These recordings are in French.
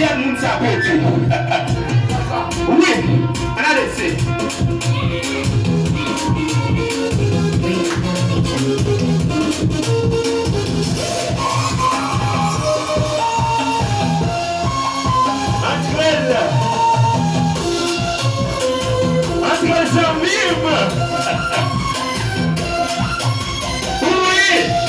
a moun sa peti. Oui, an a lese. Entre Jamim. Oui.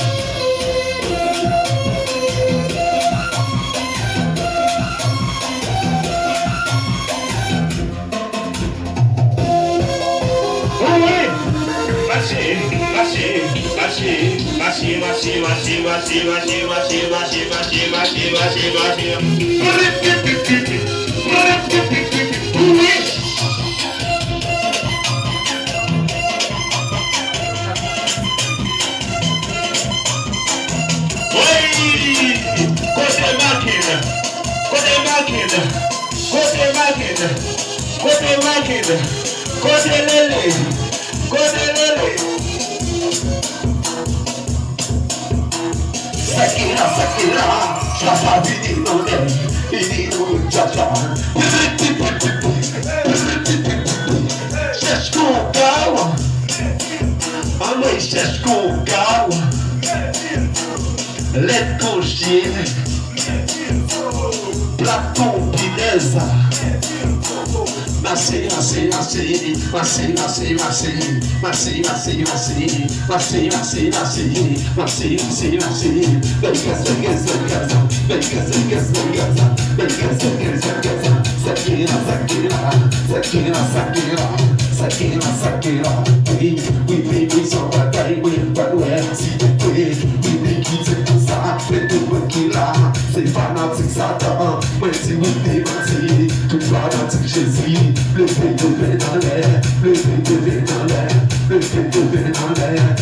Sakira, Java, Vinino, Vinino, Jaja. Chescogawa, a mãe Chescogawa, Lecochê, Platão, beleza. Masei, Sakira, we baby so I but where see the way, we make it to start, let the work lá, say fanatic sata, when see we pay see, to brother to Jésus, le fait de venir dans l'air, le fait de venir dans l'air, le fait de venir dans l'air.